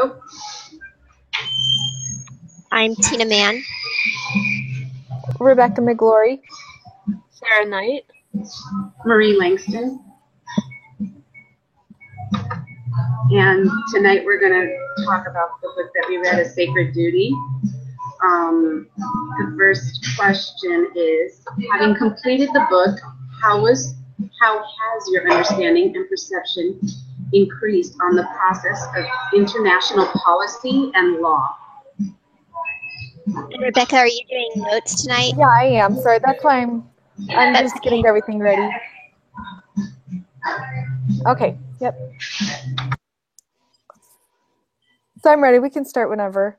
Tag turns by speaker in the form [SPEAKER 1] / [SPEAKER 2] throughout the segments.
[SPEAKER 1] Oh,
[SPEAKER 2] I'm Tina Mann.
[SPEAKER 3] Rebecca McGlory.
[SPEAKER 4] Sarah Knight.
[SPEAKER 1] Marie Langston. And tonight we're going to talk about the book that we read, A Sacred Duty. The first question is, having completed the book, how has your understanding and perception increased on the process of international policy and law?
[SPEAKER 2] And Rebecca, are you doing notes tonight?
[SPEAKER 3] Yeah, I am. Sorry, that's why I'm just getting everything ready. Okay, yep. So I'm ready. We can start whenever.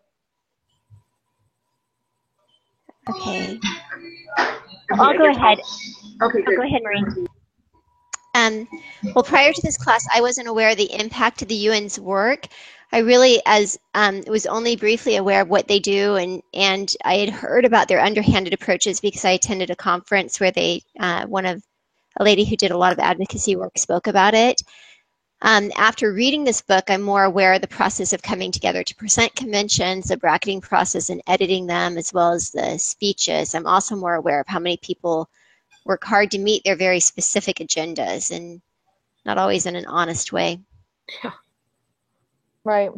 [SPEAKER 2] Okay. I'll go ahead.
[SPEAKER 1] Okay, good.
[SPEAKER 2] Go ahead, Marie. Well, prior to this class, I wasn't aware of the impact of the UN's work. I really, was only briefly aware of what they do, and I had heard about their underhanded approaches because I attended a conference where they, a lady who did a lot of advocacy work spoke about it. After reading this book, I'm more aware of the process of coming together to present conventions, the bracketing process and editing them, as well as the speeches. I'm also more aware of how many people work hard to meet their very specific agendas, and not always in an honest way.
[SPEAKER 4] Yeah.
[SPEAKER 3] Right.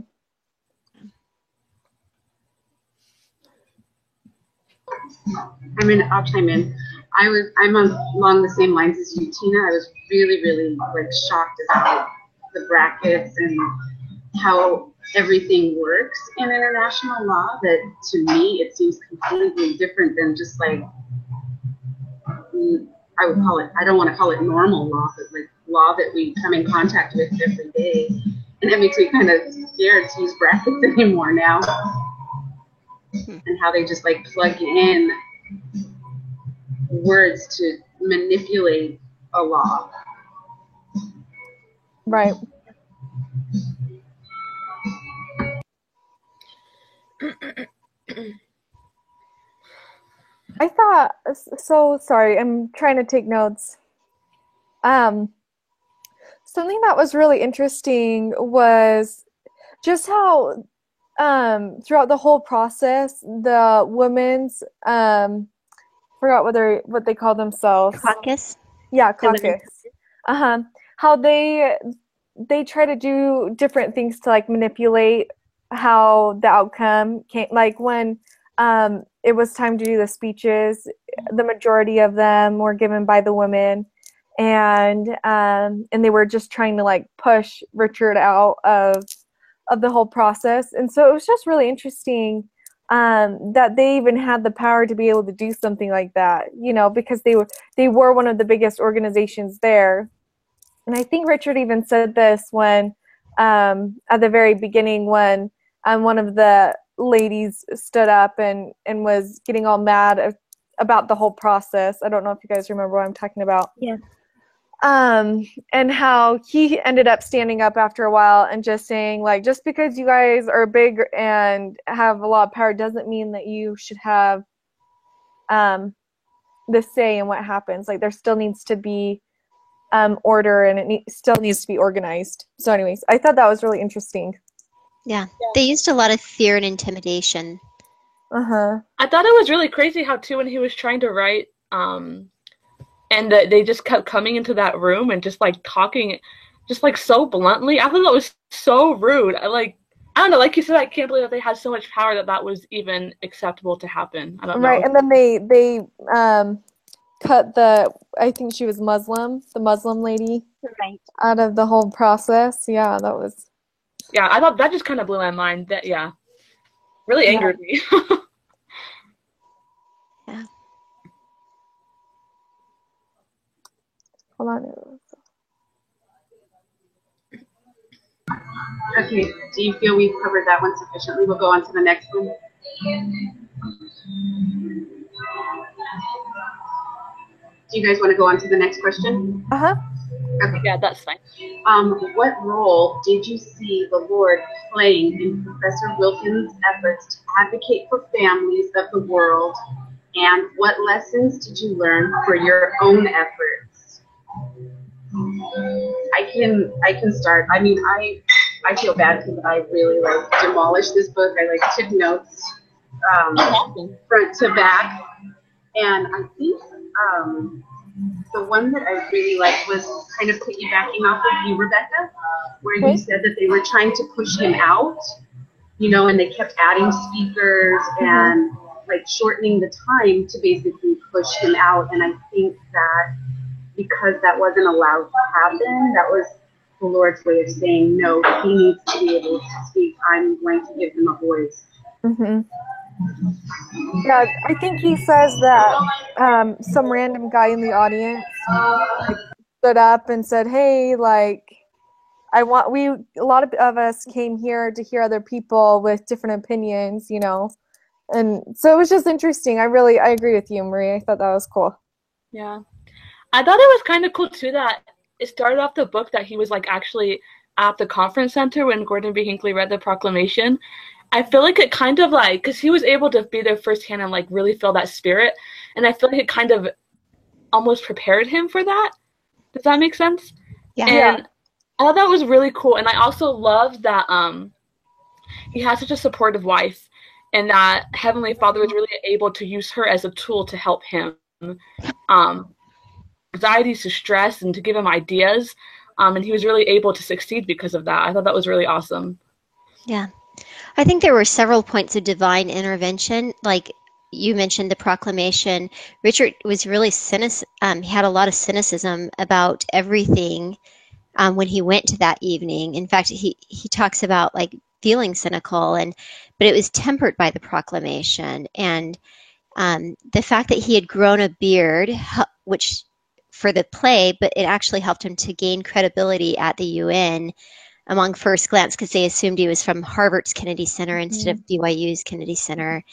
[SPEAKER 1] I'll chime in. I'm along the same lines as you, Tina. I was really, really shocked about the brackets and how everything works in international law. That to me, it seems completely different than just I would call it, I don't want to call it normal law, but law that we come in contact with every day. And it makes me kind of scared to use brackets anymore now. And how they just plug in words to manipulate a law.
[SPEAKER 3] Right. I thought, so sorry, I'm trying to take notes. Something that was really interesting was just how throughout the whole process, the women's forgot what they call themselves.
[SPEAKER 2] Caucus?
[SPEAKER 3] Yeah, caucus. How they try to do different things to manipulate how the outcome came. Like when it was time to do the speeches, the majority of them were given by the women, and they were just trying to push Richard out of the whole process. And so it was just really interesting that they even had the power to be able to do something like that, because they were one of the biggest organizations there. And I think Richard even said this when at the very beginning, when one of the ladies stood up and was getting all mad about the whole process. I don't know if you guys remember what I'm talking about.
[SPEAKER 2] Yeah.
[SPEAKER 3] And how he ended up standing up after a while and just saying, just because you guys are big and have a lot of power doesn't mean that you should have the say in what happens. There still needs to be order, and it still needs to be organized. So anyways, I thought that was really interesting.
[SPEAKER 2] Yeah. They used a lot of fear and intimidation.
[SPEAKER 3] I
[SPEAKER 4] thought it was really crazy how, too, when he was trying to write, and they just kept coming into that room and just talking just so bluntly. I thought that was so rude. I don't know, like you said, I can't believe that they had so much power that was even acceptable to happen. I don't know.
[SPEAKER 3] Right, and then they cut I think she was Muslim, the Muslim lady,
[SPEAKER 2] right,
[SPEAKER 3] out of the whole process. Yeah, that was.
[SPEAKER 4] Yeah, I thought that just kind of blew my mind. That really angered me.
[SPEAKER 2] Yeah.
[SPEAKER 3] Hold on.
[SPEAKER 1] Okay, do you feel we've covered that one sufficiently? We'll go on to the next one. Do you guys want to go on to the next question? Okay.
[SPEAKER 4] Yeah, that's fine.
[SPEAKER 1] What role did you see the Lord playing in Professor Wilkins' efforts to advocate for families of the world, and what lessons did you learn for your own efforts? I can start. I mean, I I feel bad because I really like demolished this book. I like took notes front to back, and I think the one that I really liked was kind of piggybacking off of you, Rebecca, where you said that they were trying to push him out, you know, and they kept adding speakers and like shortening the time to basically push him out. And I think that because that wasn't allowed to happen, that was the Lord's way of saying, no, he needs to be able to speak. I'm going to give him a voice.
[SPEAKER 3] Mm-hmm. Yeah, I think he says that some random guy in the audience stood up and said, hey, like, a lot of us came here to hear other people with different opinions, you know. And so it was just interesting. I agree with you, Marie. I thought that was cool.
[SPEAKER 4] Yeah. I thought it was kind of cool, too, that it started off the book that he was, like, actually at the conference center when Gordon B. Hinckley read the proclamation. I feel like it kind of, like, because he was able to be there firsthand and, like, really feel that spirit. And I feel like it kind of almost prepared him for that. Does that make sense?
[SPEAKER 2] Yeah.
[SPEAKER 4] And I thought that was really cool. And I also love that he has such a supportive wife, and that Heavenly Father was really able to use her as a tool to help him. Anxieties to stress and to give him ideas. And he was really able to succeed because of that. I thought that was really awesome.
[SPEAKER 2] Yeah. I think there were several points of divine intervention. Like you mentioned, the proclamation. Richard was really he had a lot of cynicism about everything when he went to that evening. In fact, he talks about like feeling cynical, but it was tempered by the proclamation. And the fact that he had grown a beard, which for the play, but it actually helped him to gain credibility at the UN among first glance, because they assumed he was from Harvard's Kennedy Center instead of BYU's Kennedy Center.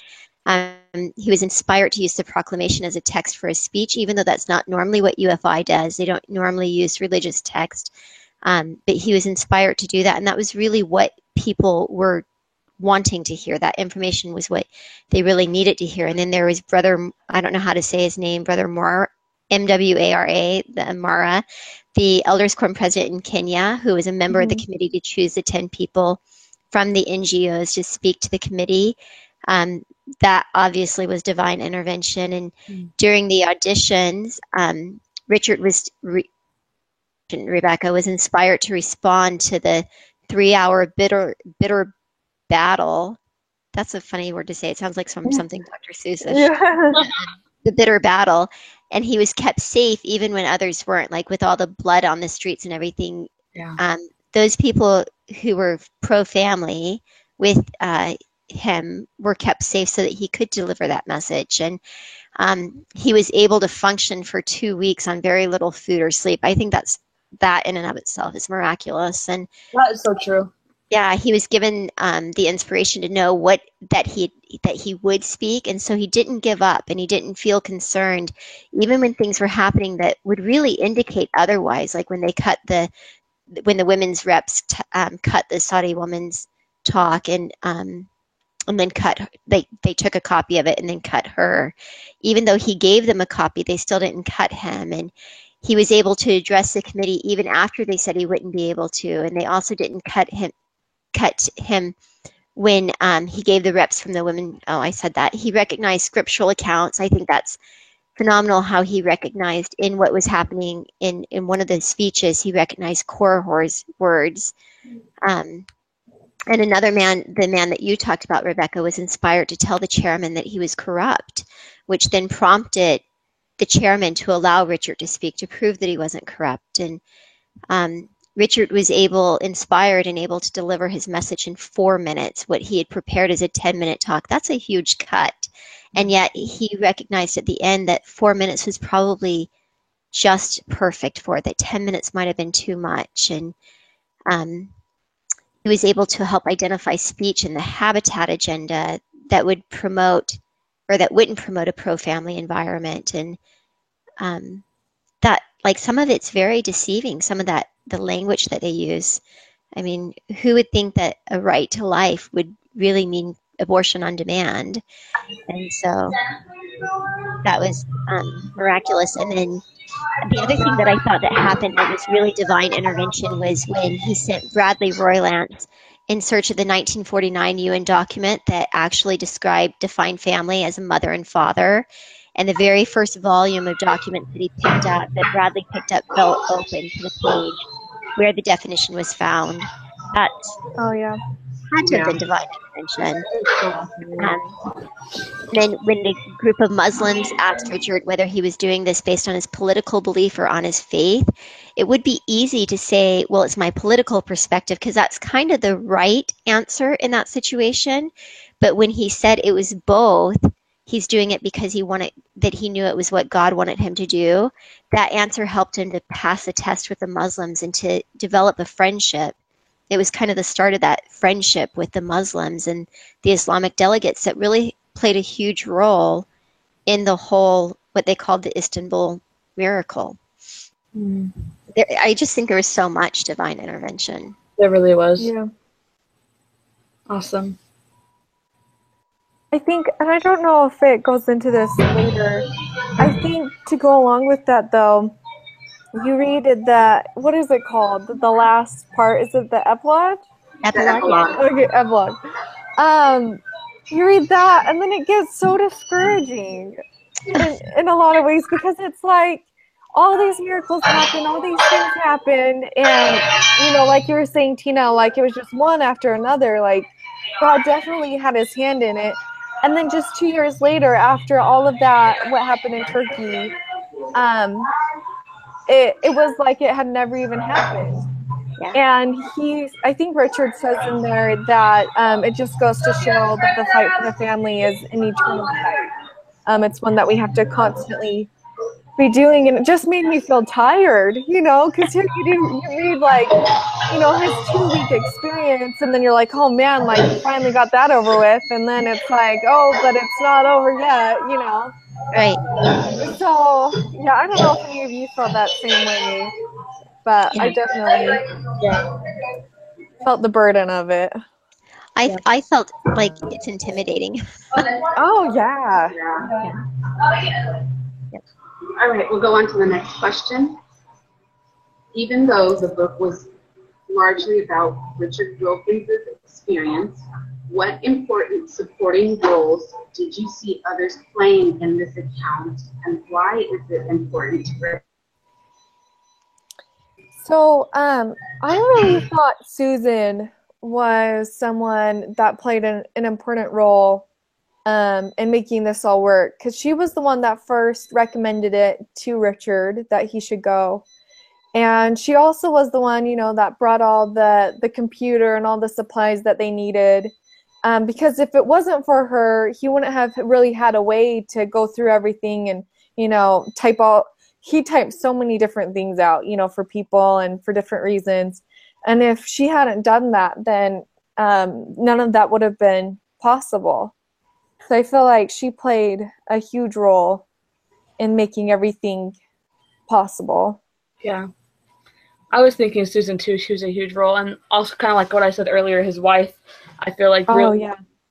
[SPEAKER 2] He was inspired to use the proclamation as a text for his speech, even though that's not normally what UFI does. They don't normally use religious text. But he was inspired to do that, and that was really what people were wanting to hear. That information was what they really needed to hear. And then there was Brother, I don't know how to say his name, Brother Mara, M-W-A-R-A, the Mara, the Elders Quorum president in Kenya, who was a member of the committee to choose the 10 people from the NGOs to speak to the committee. That obviously was divine intervention. And during the auditions, Rebecca was inspired to respond to the 3-hour bitter battle. That's a funny word to say. It sounds like something Dr. Seuss.
[SPEAKER 3] Yeah.
[SPEAKER 2] The bitter battle. And he was kept safe even when others weren't, like with all the blood on the streets and everything.
[SPEAKER 4] Yeah.
[SPEAKER 2] Those people who were pro-family with him were kept safe so that he could deliver that message. And he was able to function for 2 weeks on very little food or sleep. I think that in and of itself is miraculous. And
[SPEAKER 4] that is so true.
[SPEAKER 2] Yeah, he was given the inspiration to know that he would speak, and so he didn't give up, and he didn't feel concerned, even when things were happening that would really indicate otherwise. Like when the women's reps cut the Saudi woman's talk, and then they took a copy of it and then cut her. Even though he gave them a copy, they still didn't cut him, and he was able to address the committee even after they said he wouldn't be able to, and they also didn't cut him when he gave the reps from the women. Oh, I said that. He recognized scriptural accounts. I think that's phenomenal how he recognized in what was happening in one of the speeches, he recognized Korihor's words. And another man, the man that you talked about, Rebecca, was inspired to tell the chairman that he was corrupt, which then prompted the chairman to allow Richard to speak to prove that he wasn't corrupt. And Richard was inspired and able to deliver his message in 4 minutes, what he had prepared as a 10-minute talk. That's a huge cut. And yet he recognized at the end that 4 minutes was probably just perfect for it, that 10 minutes might have been too much. And he was able to help identify speech in the Habitat agenda that would promote, or that wouldn't promote, a pro-family environment. And that, like, some of it's very deceiving, some of that, the language that they use. I mean, who would think that a right to life would really mean abortion on demand? And so that was miraculous. And then the other thing that I thought that happened that was really divine intervention was when he sent Bradley Roylance in search of the 1949 UN document that actually described defined family as a mother and father. And the very first volume of documents that he picked up, that Bradley picked up, fell open to the page where the definition was found. That
[SPEAKER 3] Oh yeah.
[SPEAKER 2] had to have been divine intervention. Then when the group of Muslims asked Richard whether he was doing this based on his political belief or on his faith, it would be easy to say, well, it's my political perspective, because that's kind of the right answer in that situation. But when he said it was both, he's doing it because he knew it was what God wanted him to do, that answer helped him to pass the test with the Muslims and to develop a friendship. It was kind of the start of that friendship with the Muslims and the Islamic delegates that really played a huge role in the whole, what they called the Istanbul miracle. I just think there was so much divine intervention.
[SPEAKER 4] There really was.
[SPEAKER 3] Yeah.
[SPEAKER 4] Awesome.
[SPEAKER 3] I think, and I don't know if it goes into this later, I think to go along with that though, you read that, what is it called? The last part, is it the epilogue?
[SPEAKER 2] Epilogue.
[SPEAKER 3] Okay, epilogue. You read that and then it gets so discouraging in a lot of ways, because it's like all these miracles happen, all these things happen, and like you were saying, Tina, like it was just one after another. Like God definitely had his hand in it. And then just 2 years later, after all of that, what happened in Turkey, it was like it had never even happened.
[SPEAKER 2] Yeah.
[SPEAKER 3] And I think Richard says in there that it just goes to show that the fight for the family is an eternal fight. It's one that we have to constantly be doing, and it just made me feel tired, because here you read like, his 2-week experience, and then you're like, oh man, like you finally got that over with, and then it's like, oh, but it's not over yet,
[SPEAKER 2] Right.
[SPEAKER 3] So yeah, I don't know if any of you felt that same way, but I definitely felt the burden of it.
[SPEAKER 2] I felt like it's intimidating.
[SPEAKER 3] Oh yeah.
[SPEAKER 1] All right, we'll go on to the next question. Even though the book was largely about Richard Wilkins' experience, what important supporting roles did you see others playing in this account, and why is it important to Richard?
[SPEAKER 3] So I really thought Susan was someone that played an important role in making this all work, because she was the one that first recommended it to Richard that he should go. And she also was the one, that brought all the computer and all the supplies that they needed. Because if it wasn't for her, he wouldn't have really had a way to go through everything and, type out. He typed so many different things out, for people and for different reasons. And if she hadn't done that, then none of that would have been possible. So I feel like she played a huge role in making everything possible.
[SPEAKER 4] Yeah. I was thinking Susan too. She was a huge role. And also kind of like what I said earlier, his wife, I feel like really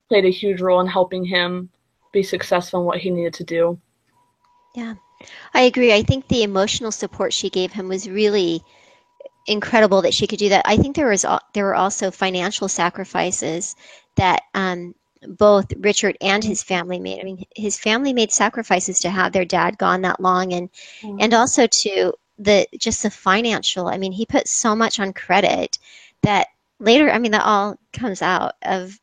[SPEAKER 4] played a huge role in helping him be successful in what he needed to do.
[SPEAKER 2] Yeah, I agree. I think the emotional support she gave him was really incredible that she could do that. I think there were also financial sacrifices that both Richard and his family made. I mean, his family made sacrifices to have their dad gone that long, and also to the financial. I mean, he put so much on credit that later, I mean, that all comes out of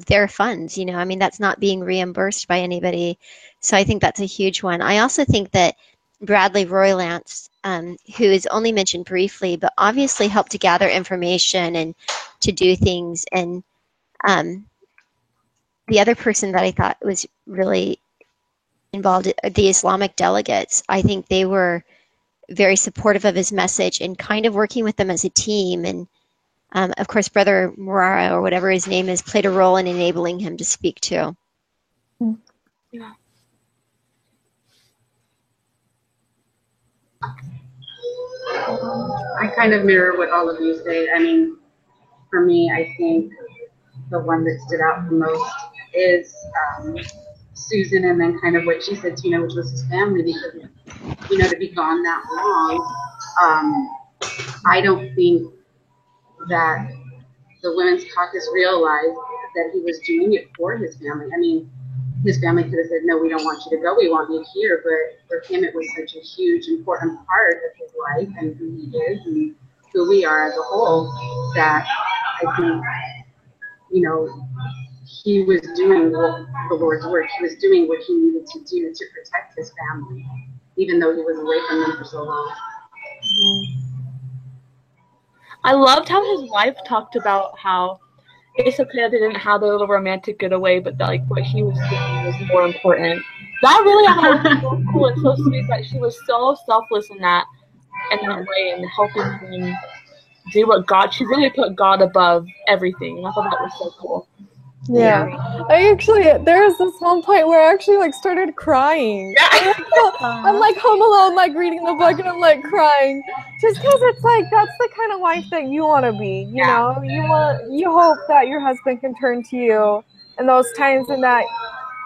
[SPEAKER 2] their funds. I mean, that's not being reimbursed by anybody. So I think that's a huge one. I also think that Bradley Roylance, who is only mentioned briefly, but obviously helped to gather information and to do things. And the other person that I thought was really involved, the Islamic delegates, I think they were very supportive of his message and kind of working with them as a team. And of course, Brother Morara, or whatever his name is, played a role in enabling him to speak too.
[SPEAKER 4] Yeah.
[SPEAKER 1] I kind of mirror what all of you say. I mean, for me, I think the one that stood out the most is Susan, and then kind of what she said, Tina, which was his family, because, you know, to be gone that long, I don't think that the Women's Caucus realized that he was doing it for his family. I mean, his family could have said, no, we don't want you to go, we want you here, but for him it was such a huge, important part of his life and who he is and who we are as a whole, that I think, you know, he was doing the Lord's work. He was doing what he needed to do to protect his family, even though he was away from them for so long.
[SPEAKER 4] I loved how his wife talked about how it's okay that they didn't have their little romantic getaway, but that, like, what he was doing was more important. That really was so cool and so sweet that she was so selfless in that way and helping him do what she really put God above everything. And I thought that was so cool.
[SPEAKER 3] Yeah. There was this one point where I actually like started crying.
[SPEAKER 4] Yeah.
[SPEAKER 3] I'm like home alone, like reading the book, and I'm like crying, just because it's like that's the kind of wife that you want to be. You know, you hope that your husband can turn to you in those times, and that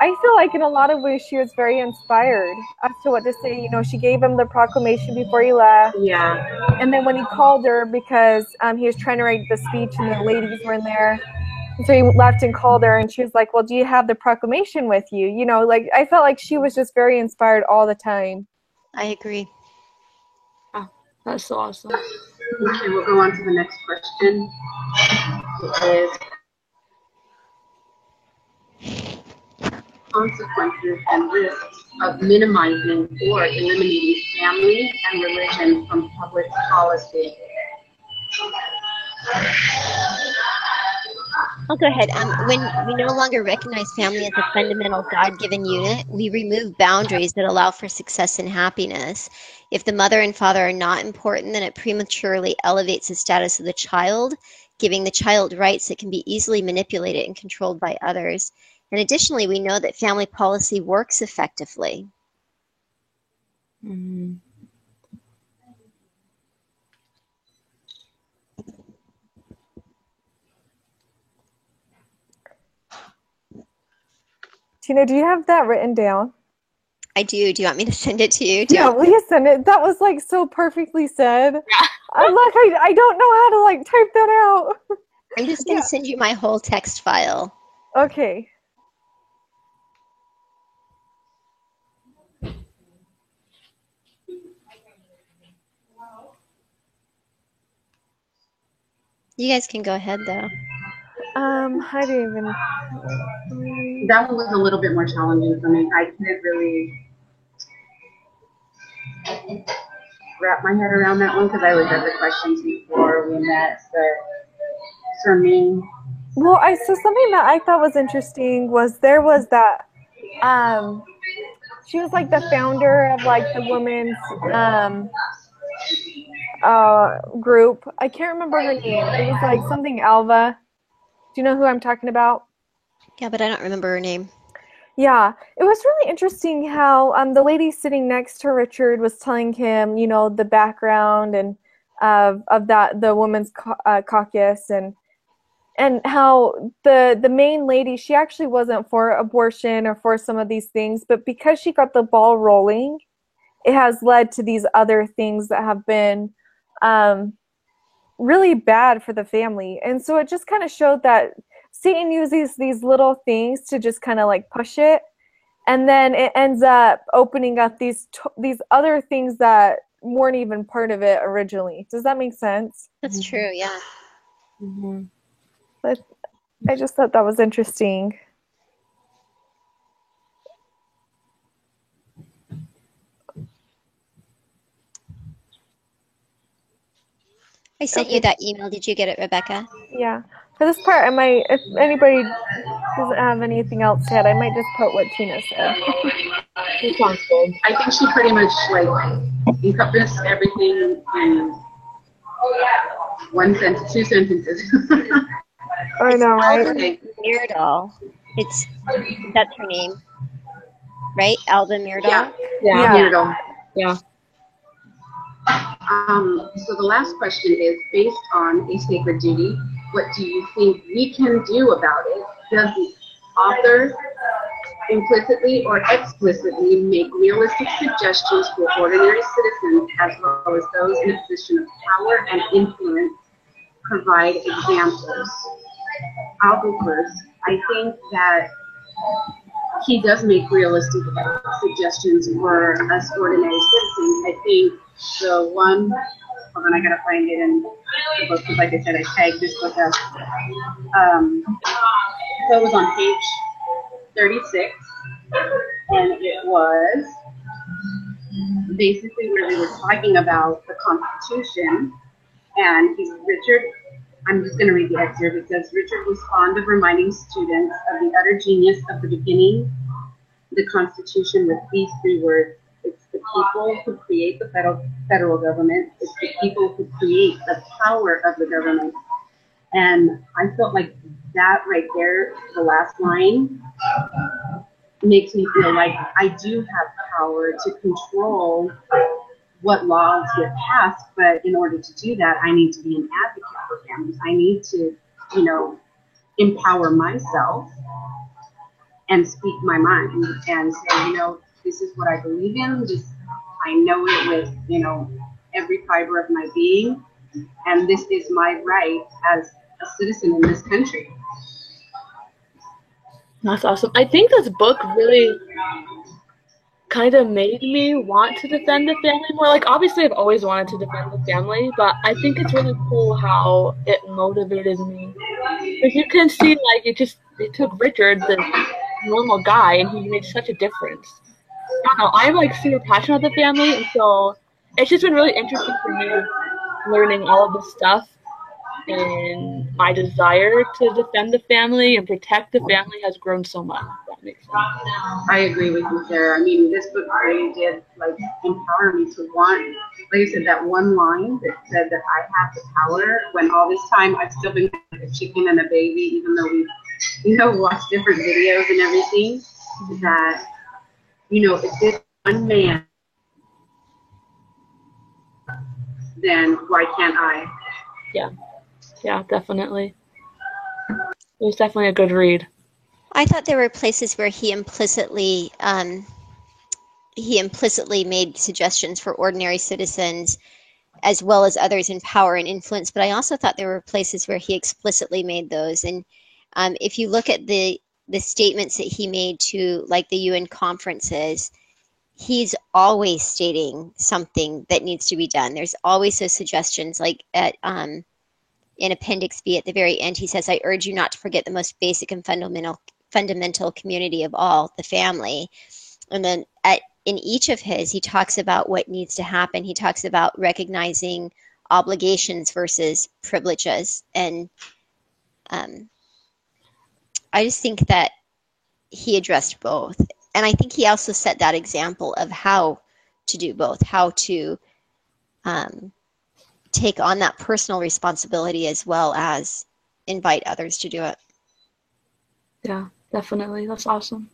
[SPEAKER 3] I feel like in a lot of ways she was very inspired as to what to say. You know, she gave him the proclamation before he left.
[SPEAKER 1] Yeah.
[SPEAKER 3] And then when he called her because he was trying to write the speech and the ladies were in there. So he left and called her, and she was like, well, do you have the proclamation with you? You know, like, I felt like she was just very inspired all the time.
[SPEAKER 2] I agree.
[SPEAKER 4] Oh, that's so awesome.
[SPEAKER 1] Okay, we'll go on to the next question. It is consequences and risks of minimizing or eliminating family and religion from public policy.
[SPEAKER 2] I'll go ahead. When we no longer recognize family as a fundamental God-given unit, we remove boundaries that allow for success and happiness. If the mother and father are not important, then it prematurely elevates the status of the child, giving the child rights that can be easily manipulated and controlled by others. And additionally, we know that family policy works effectively.
[SPEAKER 4] Mm-hmm.
[SPEAKER 3] Tina, do you have that written down?
[SPEAKER 2] I do. Do you want me to send it to you?
[SPEAKER 3] Yeah, please send it. That was like so perfectly said. I don't know how to like type that out.
[SPEAKER 2] I'm just going to send you my whole text file.
[SPEAKER 3] Okay.
[SPEAKER 2] You guys can go ahead though.
[SPEAKER 3] I didn't even.
[SPEAKER 1] That one was a little bit more challenging for me. I couldn't really wrap my head around that one because I looked at the questions before we met. But for me,
[SPEAKER 3] well, so something that I thought was interesting was there was that she was like the founder of like the women's group. I can't remember her name. It was like something Alva. Do you know who I'm talking about?
[SPEAKER 2] Yeah, but I don't remember her name.
[SPEAKER 3] Yeah, it was really interesting how the lady sitting next to Richard was telling him, you know, the background and of that the women's caucus and how the main lady, she actually wasn't for abortion or for some of these things, but because she got the ball rolling, it has led to these other things that have been really bad for the family. And so it just kind of showed that Satan uses these little things to just kind of like push it, and then it ends up opening up these other things that weren't even part of it originally. Does that make sense?
[SPEAKER 2] That's true, yeah.
[SPEAKER 4] Mm-hmm.
[SPEAKER 3] But I just thought that was interesting.
[SPEAKER 2] I sent you that email. Did you get it, Rebecca?
[SPEAKER 3] Yeah. For this part, if anybody doesn't have anything else to add, I might just put what Tina said.
[SPEAKER 4] She sounds good.
[SPEAKER 1] I think she pretty much like encompassed everything in one sentence, 2 sentences.
[SPEAKER 3] I know, right?
[SPEAKER 2] Alva Myrdal. That's her name, right? Alva Myrdal.
[SPEAKER 4] Yeah.
[SPEAKER 1] Myrdal.
[SPEAKER 4] Yeah.
[SPEAKER 1] So the last question is, based on a sacred duty, what do you think we can do about it? Does the author implicitly or explicitly make realistic suggestions for ordinary citizens as well as those in a position of power and influence, provide examples. I'll go first. I think that he does make realistic suggestions for us ordinary citizens. I think the one, hold on, I gotta find it in the book because, like I said, I tagged this book up. So it was on page 36, and it was basically where they were talking about the Constitution, and Richard, I'm just going to read the excerpt. It says, Richard was fond of reminding students of the utter genius of the beginning, the Constitution, with these three words. It's the people who create the federal government. It's the people who create the power of the government. And I felt like that right there, the last line, makes me feel like I do have power to control what laws get passed, but in order to do that, I need to be an advocate for families. I need to, empower myself and speak my mind and say, this is what I believe in. I know it with, every fiber of my being, and this is my right as a citizen in this country.
[SPEAKER 4] That's awesome. I think this book really kind of made me want to defend the family more. Like, obviously, I've always wanted to defend the family, but I think it's really cool how it motivated me. Because you can see, like, it took Richard, the normal guy, and he made such a difference. I don't know. I'm, like, super passionate about the family, and so it's just been really interesting for me learning all of this stuff. And my desire to defend the family and protect the family has grown so much. If that makes sense.
[SPEAKER 1] I agree with you, Sarah. I mean, this book really did empower me to want, like I said, that one line that said that I have the power. When all this time I've still been like a chicken and a baby, even though we, watched different videos and everything. That if this one man, then why can't I?
[SPEAKER 4] Yeah, definitely. It was definitely a good read.
[SPEAKER 2] I thought there were places where he implicitly made suggestions for ordinary citizens as well as others in power and influence, but I also thought there were places where he explicitly made those. And if you look at the statements that he made to the UN conferences, he's always stating something that needs to be done. There's always those suggestions, like in Appendix B at the very end, he says, I urge you not to forget the most basic and fundamental community of all, the family. And then in each of his, he talks about what needs to happen. He talks about recognizing obligations versus privileges. And I just think that he addressed both. And I think he also set that example of how to do both, how to take on that personal responsibility as well as invite others to do it.
[SPEAKER 4] Yeah, definitely. That's awesome.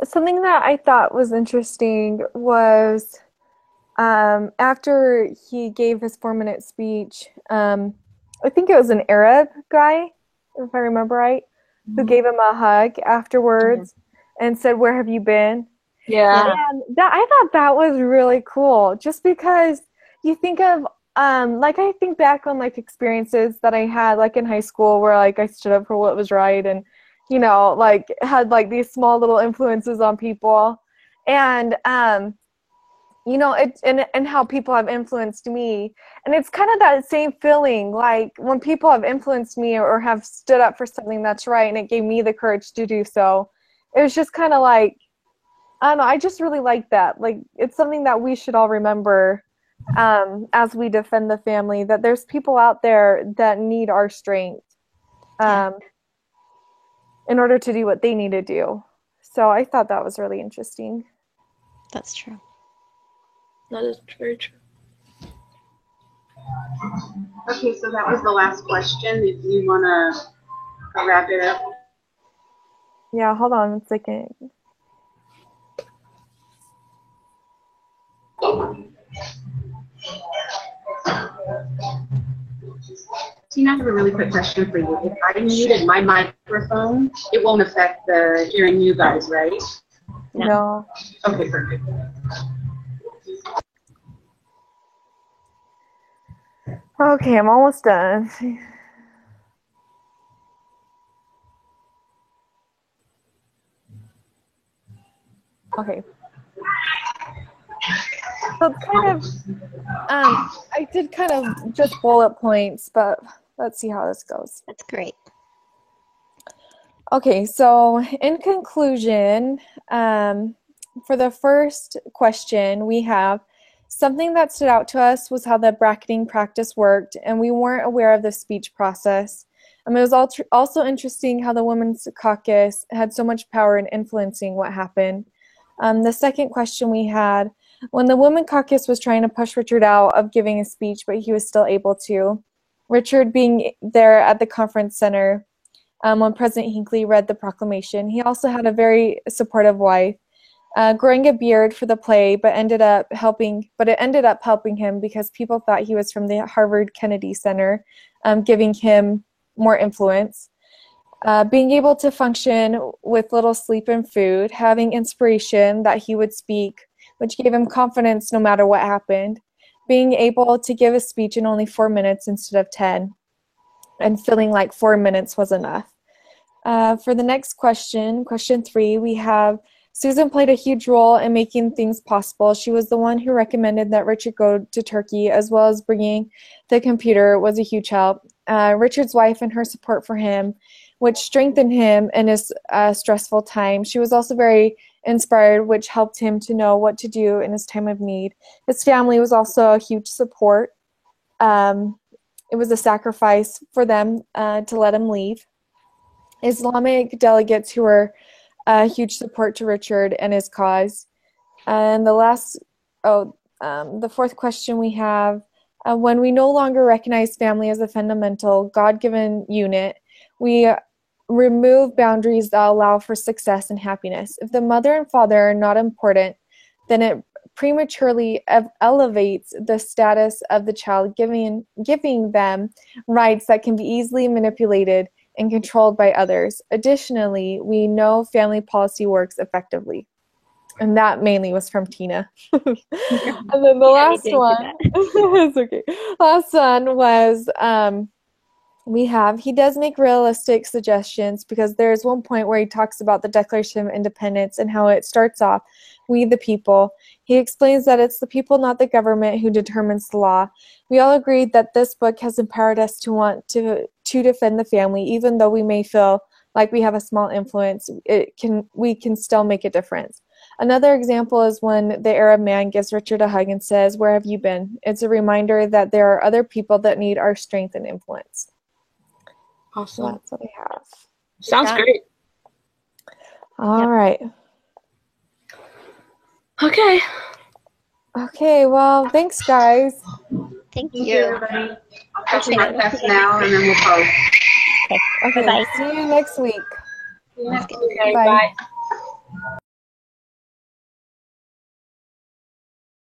[SPEAKER 3] Something that I thought was interesting was after he gave his 4-minute speech, I think it was an Arab guy, if I remember right, who gave him a hug afterwards and said, "Where have you been?"
[SPEAKER 4] Yeah.
[SPEAKER 3] And I thought that was really cool, just because you think of, I think back on, experiences that I had, in high school where, I stood up for what was right and, had, these small little influences on people. And, and how people have influenced me. And it's kind of that same feeling, when people have influenced me or have stood up for something that's right and it gave me the courage to do so. It was just kind of I don't know, I just really like that. It's something that we should all remember as we defend the family, that there's people out there that need our strength in order to do what they need to do. So I thought that was really interesting.
[SPEAKER 2] That's true.
[SPEAKER 4] That is very true.
[SPEAKER 1] Okay, so that was the last question. If you want to wrap it up.
[SPEAKER 3] Yeah, hold on a second.
[SPEAKER 1] Tina, I have a really quick question for you. If I muted my microphone, it won't affect the hearing you guys, right?
[SPEAKER 3] No.
[SPEAKER 1] Okay, perfect.
[SPEAKER 3] Okay, I'm almost done. Okay. So it's kind of, I did kind of just bullet points, but let's see how this goes.
[SPEAKER 2] That's great.
[SPEAKER 3] Okay, so in conclusion, for the first question, we have something that stood out to us was how the bracketing practice worked, and we weren't aware of the speech process. It was also interesting how the Women's Caucus had so much power in influencing what happened. The second question we had, when the Women's Caucus was trying to push Richard out of giving a speech, but he was still able to, Richard being there at the conference center, when President Hinckley read the proclamation. He also had a very supportive wife, growing a beard for the play, but it ended up helping him because people thought he was from the Harvard Kennedy Center, giving him more influence. Being able to function with little sleep and food, having inspiration that he would speak, which gave him confidence no matter what happened. Being able to give a speech in only 4 minutes instead of 10, and feeling like 4 minutes was enough. For the next question, question 3, we have Susan played a huge role in making things possible. She was the one who recommended that Richard go to Turkey, as well as bringing the computer was a huge help. Richard's wife and her support for him, which strengthened him in his stressful time. She was also very inspired, which helped him to know what to do in his time of need. His family was also a huge support. It was a sacrifice for them to let him leave. Islamic delegates who were a huge support to Richard and his cause. And the fourth question we have, when we no longer recognize family as a fundamental, God-given unit, we remove boundaries that allow for success and happiness. If the mother and father are not important, then it prematurely elevates the status of the child, giving them rights that can be easily manipulated and controlled by others. Additionally, we know family policy works effectively. And that mainly was from Tina. And then the last one, it's okay. Last one was, he does make realistic suggestions, because there's one point where he talks about the Declaration of Independence and how it starts off, we the people. He explains that it's the people, not the government, who determines the law. We all agreed that this book has empowered us to want to defend the family, even though we may feel like we have a small influence. We can still make a difference. Another example is when the Arab man gives Richard a hug and says, "Where have you been?" It's a reminder that there are other people that need our strength and influence.
[SPEAKER 4] Awesome.
[SPEAKER 3] So that's what I have.
[SPEAKER 4] Sounds great.
[SPEAKER 3] All right.
[SPEAKER 4] Okay.
[SPEAKER 3] Okay, well, thanks, guys.
[SPEAKER 2] Thank
[SPEAKER 1] Thank you,
[SPEAKER 2] you.
[SPEAKER 1] everybody. I'll catch my test now, and then we'll post.
[SPEAKER 3] Okay,
[SPEAKER 2] Bye-bye.
[SPEAKER 3] see you next week.
[SPEAKER 1] See you next week.
[SPEAKER 4] Okay,
[SPEAKER 3] Bye.
[SPEAKER 4] bye.